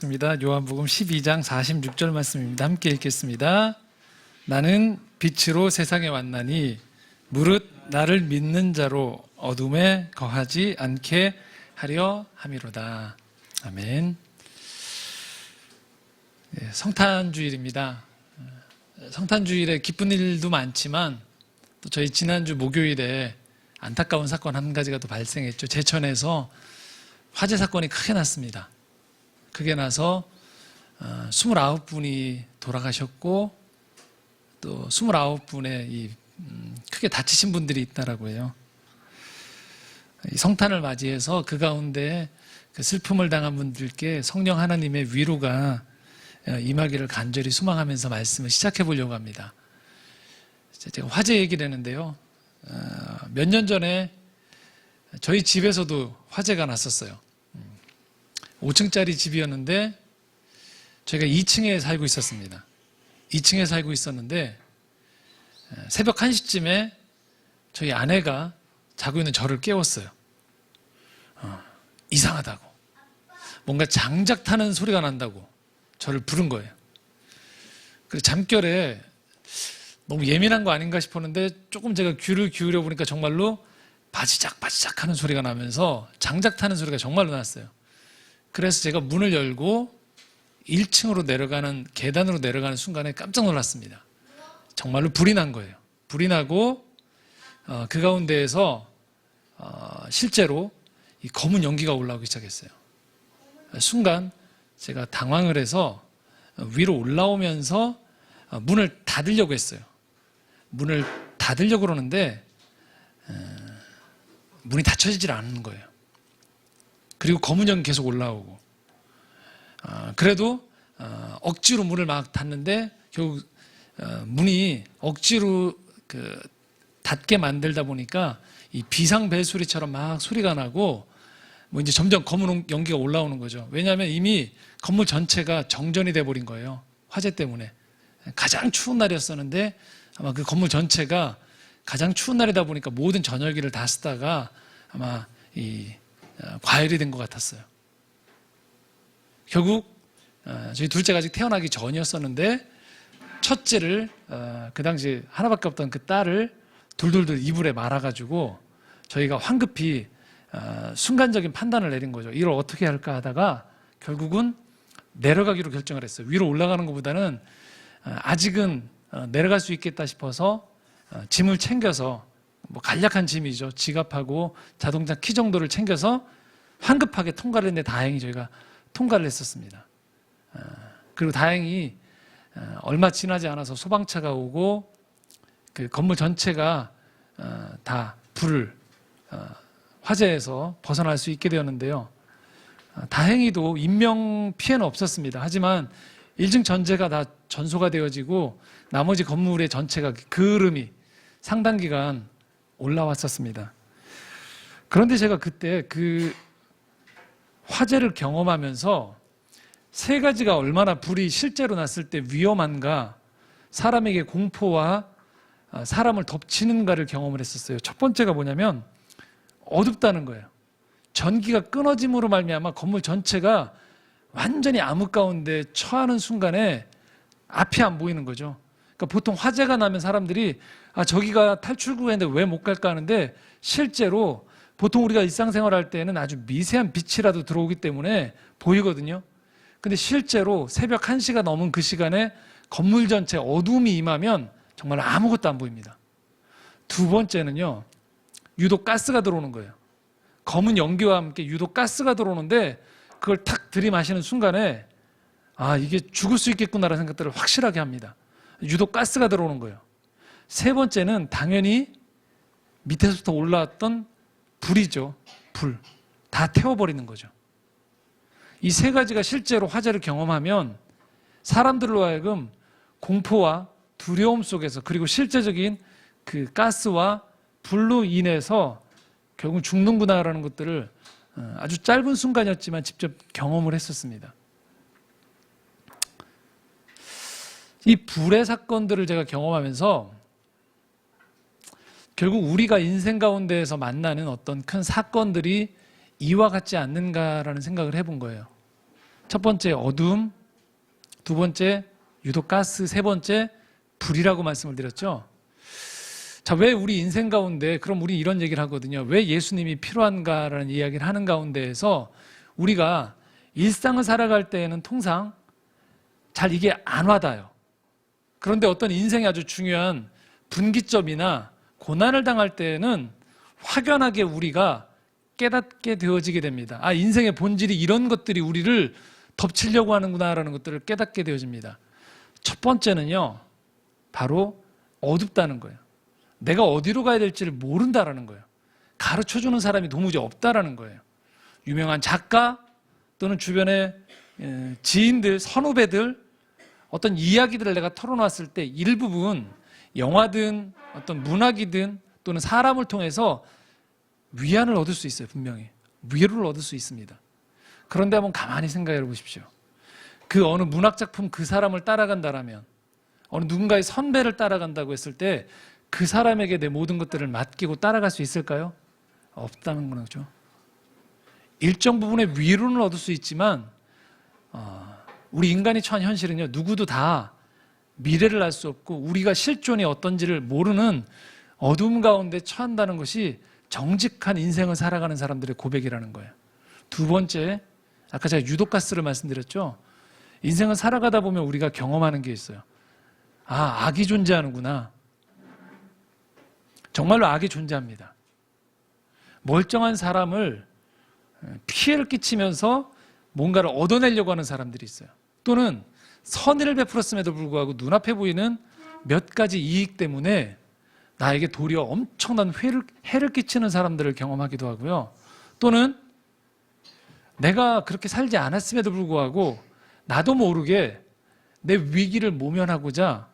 입니다. 요한복음 12장 46절 말씀입니다. 함께 읽겠습니다. 나는 빛으로 세상에 왔나니 무릇 나를 믿는 자로 어둠에 거하지 않게 하려 함이로다. 아멘. 성탄주일입니다. 성탄주일에 기쁜 일도 많지만 또 저희 지난주 목요일에 안타까운 사건 한 가지가 또 발생했죠. 제천에서 화재 사건이 크게 났습니다. 크게 나서 29분이 돌아가셨고 또 29분의 크게 다치신 분들이 있다라고 해요. 이 성탄을 맞이해서 그 가운데 그 슬픔을 당한 분들께 성령 하나님의 위로가 임하기를 간절히 소망하면서 말씀을 시작해 보려고 합니다. 제가 화재 얘기를 했는데요. 몇 년 전에 저희 집에서도 화재가 났었어요. 5층짜리 집이었는데 저희가 2층에 살고 있었습니다. 2층에 살고 있었는데 새벽 1시쯤에 저희 아내가 자고 있는 저를 깨웠어요. 이상하다고. 뭔가 장작 타는 소리가 난다고 저를 부른 거예요. 그래서 잠결에 너무 예민한 거 아닌가 싶었는데 조금 제가 귀를 기울여 보니까 정말로 바지작 바지작 하는 소리가 나면서 장작 타는 소리가 정말로 났어요. 그래서 제가 문을 열고 1층으로 내려가는 계단으로 내려가는 순간에 깜짝 놀랐습니다. 정말로 불이 난 거예요. 불이 나고 그 가운데에서 실제로 이 검은 연기가 올라오기 시작했어요. 순간 제가 당황을 해서 위로 올라오면서 문을 닫으려고 했어요. 문을 닫으려고 그러는데 문이 닫혀지질 않는 거예요. 그리고 검은 연기 계속 올라오고 그래도 억지로 문을 막 닫는데 결국 문이 억지로 닫게 만들다 보니까 이 비상벨소리처럼 막 소리가 나고 뭐 이제 점점 검은 연기가 올라오는 거죠. 왜냐하면 이미 건물 전체가 정전이 돼버린 거예요. 화재 때문에. 가장 추운 날이었었는데 아마 그 건물 전체가 가장 추운 날이다 보니까 모든 전열기를 다 쓰다가 아마 과열이 된 것 같았어요. 결국 저희 둘째가 아직 태어나기 전이었었는데 첫째를 그 당시 하나밖에 없던 그 딸을 둘둘둘 이불에 말아가지고 저희가 황급히 순간적인 판단을 내린 거죠. 이걸 어떻게 할까 하다가 결국은 내려가기로 결정을 했어요. 위로 올라가는 것보다는 아직은 내려갈 수 있겠다 싶어서 짐을 챙겨서 뭐 간략한 짐이죠. 지갑하고 자동차 키 정도를 챙겨서 황급하게 통과를 했는데 다행히 저희가 통과를 했었습니다. 그리고 다행히 얼마 지나지 않아서 소방차가 오고 그 건물 전체가 다 불을 화재에서 벗어날 수 있게 되었는데요. 다행히도 인명 피해는 없었습니다. 하지만 1층 전체가 다 전소가 되어지고 나머지 건물의 전체가 그을음이 상당 기간 올라왔었습니다. 그런데 제가 그때 그 화재를 경험하면서 세 가지가 얼마나 불이 실제로 났을 때 위험한가, 사람에게 공포와 사람을 덮치는가를 경험을 했었어요. 첫 번째가 뭐냐면 어둡다는 거예요. 전기가 끊어짐으로 말미암아 건물 전체가 완전히 암흑 가운데 처하는 순간에 앞이 안 보이는 거죠. 그러니까 보통 화재가 나면 사람들이 저기가 탈출구인데 왜 못 갈까 하는데 실제로 보통 우리가 일상생활 할 때는 아주 미세한 빛이라도 들어오기 때문에 보이거든요. 근데 실제로 새벽 1시가 넘은 그 시간에 건물 전체 어둠이 임하면 정말 아무것도 안 보입니다. 두 번째는요, 유독 가스가 들어오는 거예요. 검은 연기와 함께 유독 가스가 들어오는데 그걸 탁 들이마시는 순간에 이게 죽을 수 있겠구나라는 생각들을 확실하게 합니다. 유독 가스가 들어오는 거예요. 세 번째는 당연히 밑에서부터 올라왔던 불이죠. 불. 다 태워버리는 거죠. 이 세 가지가 실제로 화재를 경험하면 사람들로 하여금 공포와 두려움 속에서 그리고 실제적인 그 가스와 불로 인해서 결국 죽는구나라는 것들을 아주 짧은 순간이었지만 직접 경험을 했었습니다. 이 불의 사건들을 제가 경험하면서 결국 우리가 인생 가운데에서 만나는 어떤 큰 사건들이 이와 같지 않는가라는 생각을 해본 거예요. 첫 번째 어둠, 두 번째 유독가스, 세 번째 불이라고 말씀을 드렸죠. 자, 왜 우리 인생 가운데, 그럼 우리 이런 얘기를 하거든요. 왜 예수님이 필요한가라는 이야기를 하는 가운데에서 우리가 일상을 살아갈 때에는 통상 잘 이게 안 와닿아요. 그런데 어떤 인생의 아주 중요한 분기점이나 고난을 당할 때에는 확연하게 우리가 깨닫게 되어지게 됩니다. 아, 인생의 본질이 이런 것들이 우리를 덮치려고 하는구나라는 것들을 깨닫게 되어집니다. 첫 번째는요, 바로 어둡다는 거예요. 내가 어디로 가야 될지를 모른다라는 거예요. 가르쳐주는 사람이 도무지 없다라는 거예요. 유명한 작가 또는 주변의 지인들, 선후배들, 어떤 이야기들을 내가 털어놨을 때 일부분 영화든 어떤 문학이든 또는 사람을 통해서 위안을 얻을 수 있어요. 분명히 위로를 얻을 수 있습니다. 그런데 한번 가만히 생각해 보십시오. 그 어느 문학작품 그 사람을 따라간다라면, 어느 누군가의 선배를 따라간다고 했을 때 그 사람에게 내 모든 것들을 맡기고 따라갈 수 있을까요? 없다는 거죠. 일정 부분의 위로는 얻을 수 있지만 우리 인간이 처한 현실은요, 누구도 다 미래를 알 수 없고 우리가 실존이 어떤지를 모르는 어둠 가운데 처한다는 것이 정직한 인생을 살아가는 사람들의 고백이라는 거예요. 두 번째, 아까 제가 유독가스를 말씀드렸죠. 인생을 살아가다 보면 우리가 경험하는 게 있어요. 아, 악이 존재하는구나. 정말로 악이 존재합니다. 멀쩡한 사람을 피해를 끼치면서 뭔가를 얻어내려고 하는 사람들이 있어요. 또는 선의를 베풀었음에도 불구하고 눈앞에 보이는 몇 가지 이익 때문에 나에게 도리어 엄청난 해를 끼치는 사람들을 경험하기도 하고요. 또는 내가 그렇게 살지 않았음에도 불구하고 나도 모르게 내 위기를 모면하고자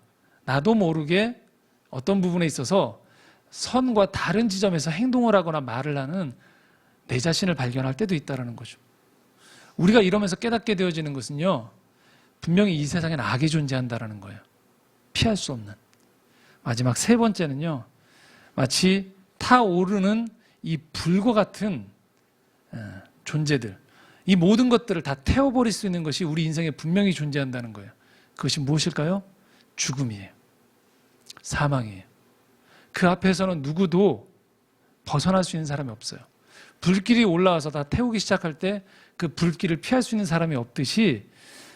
나도 모르게 어떤 부분에 있어서 선과 다른 지점에서 행동을 하거나 말을 하는 내 자신을 발견할 때도 있다는 거죠. 우리가 이러면서 깨닫게 되어지는 것은요, 분명히 이 세상엔 악이 존재한다는 거예요. 피할 수 없는. 마지막 세 번째는요, 마치 타오르는 이 불과 같은 존재들, 이 모든 것들을 다 태워버릴 수 있는 것이 우리 인생에 분명히 존재한다는 거예요. 그것이 무엇일까요? 죽음이에요. 사망이에요. 그 앞에서는 누구도 벗어날 수 있는 사람이 없어요. 불길이 올라와서 다 태우기 시작할 때 그 불길을 피할 수 있는 사람이 없듯이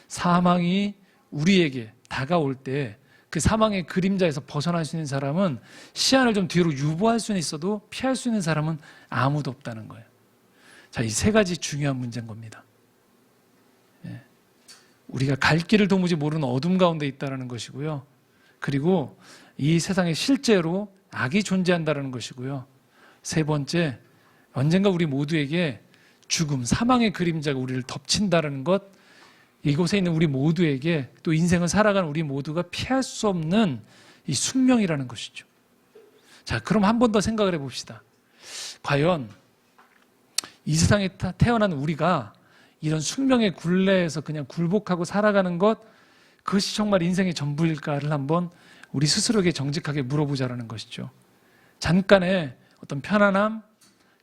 사망이 우리에게 다가올 때 그 사망의 그림자에서 벗어날 수 있는 사람은 시간을 좀 뒤로 유보할 수는 있어도 피할 수 있는 사람은 아무도 없다는 거예요. 자, 이 세 가지 중요한 문제인 겁니다. 예. 우리가 갈 길을 도무지 모르는 어둠 가운데 있다는 것이고요. 그리고 이 세상에 실제로 악이 존재한다는 것이고요. 세 번째, 언젠가 우리 모두에게 죽음, 사망의 그림자가 우리를 덮친다는 것, 이곳에 있는 우리 모두에게 또 인생을 살아가는 우리 모두가 피할 수 없는 이 숙명이라는 것이죠. 자, 그럼 한 번 더 생각을 해봅시다. 과연 이 세상에 태어난 우리가 이런 숙명의 굴레에서 그냥 굴복하고 살아가는 것, 그것이 정말 인생의 전부일까를 한번 우리 스스로에게 정직하게 물어보자라는 것이죠. 잠깐의 어떤 편안함,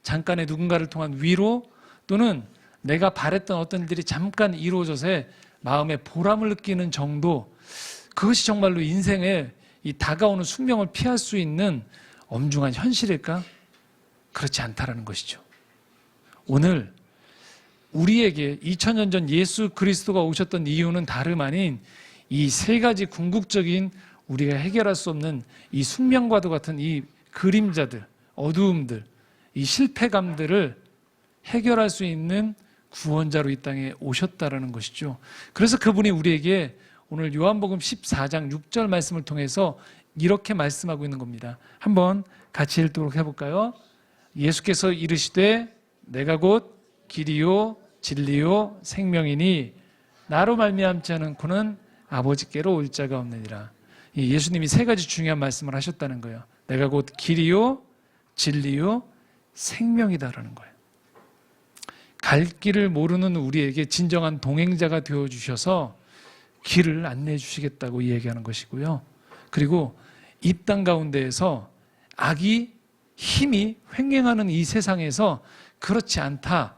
잠깐의 누군가를 통한 위로, 또는 내가 바랬던 어떤 일들이 잠깐 이루어져서 마음의 보람을 느끼는 정도, 그것이 정말로 인생의 이 다가오는 숙명을 피할 수 있는 엄중한 현실일까? 그렇지 않다라는 것이죠. 오늘 우리에게 2000년 전 예수 그리스도가 오셨던 이유는 다름 아닌 이 세 가지 궁극적인 우리가 해결할 수 없는 이 숙명과도 같은 이 그림자들, 어두움들, 이 실패감들을 해결할 수 있는 구원자로 이 땅에 오셨다라는 것이죠. 그래서 그분이 우리에게 오늘 요한복음 14장 6절 말씀을 통해서 이렇게 말씀하고 있는 겁니다. 한번 같이 읽도록 해볼까요? 예수께서 이르시되 내가 곧 길이요 진리요 생명이니 나로 말미암지 않고는 아버지께로 올 자가 없느니라. 예수님이 세 가지 중요한 말씀을 하셨다는 거예요. 내가 곧 길이요 진리요 생명이다라는 거예요. 갈 길을 모르는 우리에게 진정한 동행자가 되어주셔서 길을 안내해 주시겠다고 이야기하는 것이고요. 그리고 이 땅 가운데에서 악이 힘이 횡행하는 이 세상에서 그렇지 않다.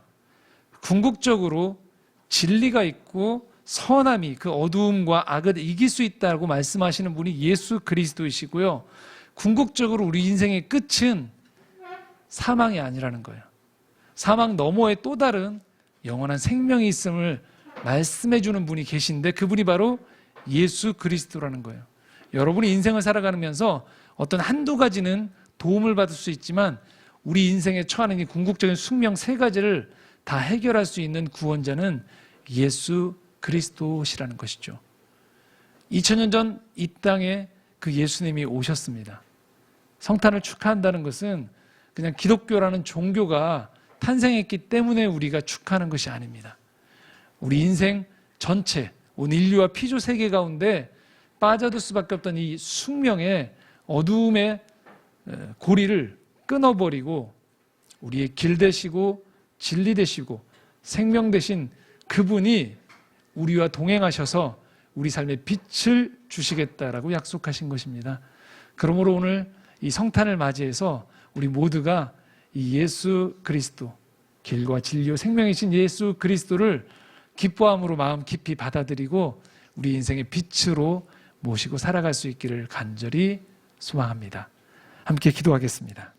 궁극적으로 진리가 있고 선함이 그 어두움과 악을 이길 수 있다고 말씀하시는 분이 예수 그리스도이시고요. 궁극적으로 우리 인생의 끝은 사망이 아니라는 거예요. 사망 너머에 또 다른 영원한 생명이 있음을 말씀해 주는 분이 계신데 그분이 바로 예수 그리스도라는 거예요. 여러분이 인생을 살아가면서 어떤 한두 가지는 도움을 받을 수 있지만 우리 인생에 처하는 이 궁극적인 숙명 세 가지를 다 해결할 수 있는 구원자는 예수 그리스도시라는 것이죠. 2000년 전 이 땅에 그 예수님이 오셨습니다. 성탄을 축하한다는 것은 그냥 기독교라는 종교가 탄생했기 때문에 우리가 축하하는 것이 아닙니다. 우리 인생 전체, 온 인류와 피조 세계 가운데 빠져들 수밖에 없던 이 숙명의 어두움의 고리를 끊어버리고 우리의 길 되시고 진리 되시고 생명 되신 그분이 우리와 동행하셔서 우리 삶에 빛을 주시겠다라고 약속하신 것입니다. 그러므로 오늘 이 성탄을 맞이해서 우리 모두가 이 예수 그리스도, 길과 진리와 생명이신 예수 그리스도를 기뻐함으로 마음 깊이 받아들이고 우리 인생의 빛으로 모시고 살아갈 수 있기를 간절히 소망합니다. 함께 기도하겠습니다.